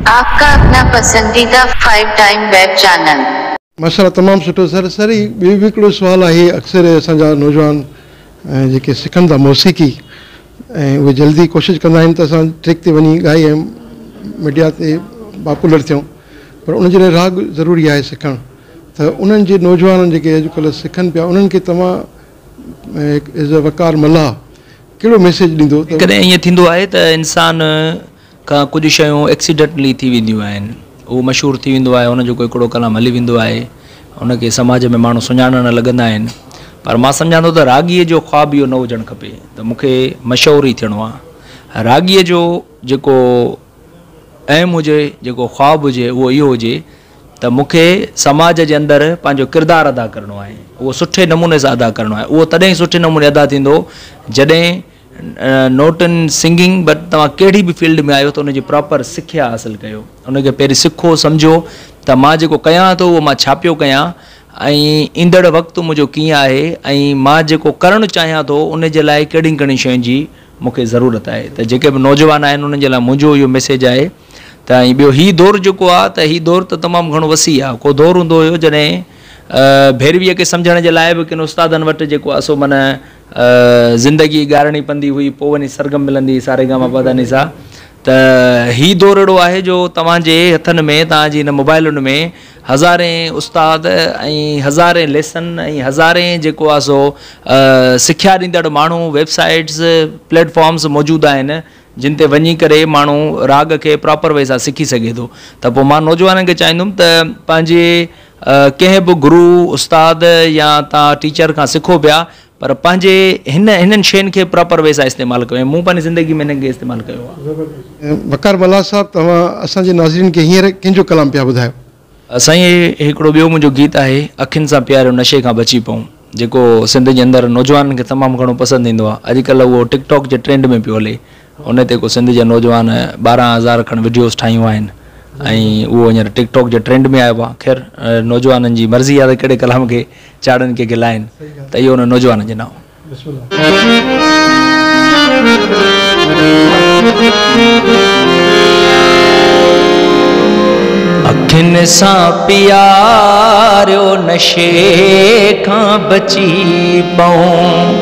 आपका अपना पसंदीदा 5 टाइम वेब चैनल। माशाल्लाह तमाम सुठो सर। सर ॿियो बि हिकिड़ो सुवाल आहे, अक्सर असांजा नौजवान जेके सिखनि था मौसीक़ी ऐं उहे जल्दी कोशिशि कंदा आहिनि त असां ट्रैक ते वञी ॻाए ऐं मीडिया ते पॉपुलर थियूं, पर उन जे लाइ राग ज़रूरी आहे सिखणु। त उन्हनि जे नौजवाननि जेके अॼुकल्ह सिखनि पिया उन्हनि खे तव्हां एज़ अ वकार मल्लाह कहिड़ो मैसेज ॾींदो? कॾहिं ईअं थींदो आहे त इंसान खां कुझु शयूं एक्सीडेंटली थी वेंदियूं आहिनि, उहो मशहूरु थी वेंदो आहे, हुनजो कोई हिकिड़ो कलाम हली वेंदो आहे, हुनखे समाज में माण्हू सुञाणणु लॻंदा आहिनि। पर मां सम्झां थो त रागीअ जो ख़्वाबु इहो न हुजणु खपे त मूंखे मशहूरु ई थियणो आहे। रागीअ जो जेको अहम हुजे, जेको ख़्वाबु हुजे, उहो इहो हुजे त मूंखे समाज जे अंदरि पंहिंजो किरदारु अदा करिणो आहे, उहो सुठे नमूने सां अदा करिणो आहे। उहो तॾहिं सुठे नमूने अदा थींदो जॾहिं नोट इन सिंगिंग, बट तव्हां कहिड़ी बि फील्ड में आहियो त उनजी प्रॉपर सिखिया हासिलु कयो, उनखे पहिरीं सिखो सम्झो त मां जेको कयां थो उहो मां छा पियो कयां ऐं ईंदड़ वक़्तु मुंहिंजो कीअं आहे ऐं मां जेको करणु चाहियां थो उन जे लाइ कहिड़ियुनि कहिड़ियुनि शयुनि जी मूंखे ज़रूरत आहे। त जेके बि नौजवान आहिनि उन्हनि जे लाइ मुंहिंजो इहो मैसेज आहे त ऐं ॿियो हीउ दौरु जेको आहे त हीउ दौरु त तमामु घणो वसी आहे। को दौरु हूंदो हुयो जॾहिं भैरवीअ खे सम्झण जे लाइ बि किन उस्तादनि वटि जेको आहे सो माना ज़िंदगी ॻारणी पवंदी हुई, पोइ वञी सरगम मिलंदी सारे गामा पधानी सां। त हीउ दौरु अहिड़ो आहे जो तव्हांजे हथनि में, तव्हांजी हिन मोबाइलुनि में हज़ारे उस्ताद ऐं हज़ारे लेसन ऐं हज़ारे जेको आहे सो सिखिया ॾींदड़ माण्हू, वेबसाइट्स, प्लेटफॉर्म्स मौजूदु आहिनि जिन ते वञी करे माण्हू राग खे प्रॉपर वे सां सिखी सघे थो। त पोइ मां नौजवाननि खे चाहींदुमि त पंहिंजे कंहिं बि गुरू, उस्ताद या तव्हां टीचर खां सिखो पिया, पर पंहिंजे हिननि शयुनि खे प्रॉपर वे सां इस्तेमालु कयो। मूं पंहिंजी ज़िंदगी में हिननि खे इस्तेमालु कयो आहे। वकार मल्लाह साहिबु, तव्हां असांजे नाज़रीन खे हींअर कंहिंजो कलाम पिया ॿुधायो? साईं हिकिड़ो ॿियो मुंहिंजो गीत आहे, अखियुनि सां प्यारियो नशे खां बची पऊं, जेको सिंध जे अंदरि नौजवाननि खे तमामु घणो पसंदि ईंदो आहे। अॼुकल्ह उहो टिकटॉक जे ट्रेंड में पियो हले, उन ते को सिंध जा नौजवान 12,000 खनि वीडियोस ठाहियूं आहिनि ऐं उहो हींअर टिकटॉक जे ट्रेंड में आयो आहे। ख़ैर नौजवाननि जी मर्ज़ी आहे त कहिड़े कलाम खे चाढ़नि के गिलाइनि, त इहो उन नौजवान जो नाम। अखियुनि सां प्यारियो नशे खां बची पऊं,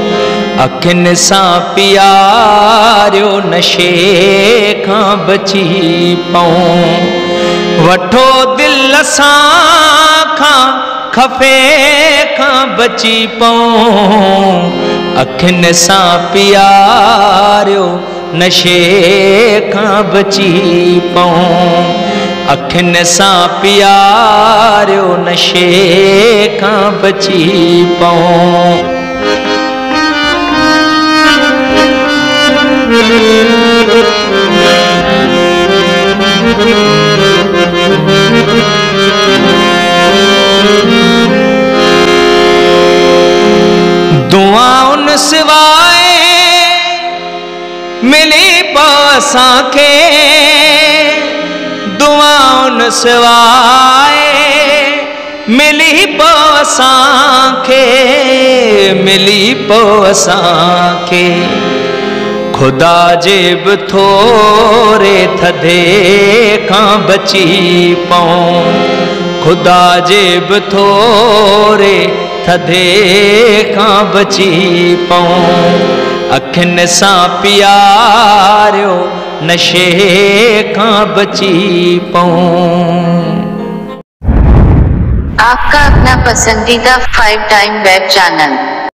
अखियुनि सां प्यारियो नशे खां बची पऊं, वठो दिलि सां खां खफ़े खां बची पऊं, अखियुनि सां प्यारियो नशे खां बची पऊं, अखियुनि सां प्यारियो नशे खां बची पऊं। दुआउनि सिवाय मिली असांखे, दुआउनि सिवाय मिली पोइ असांखे, मिली पोइ असांखे, खुदा जे बि थोरे थधे खां बची पऊं, खुदा जे बि थोरे थधे खां बची पऊं, अखियुनि सां प्यारियो नशे खां बची पऊं। आपका अपना पसंदीदा 5 टाइम वेब चैनल।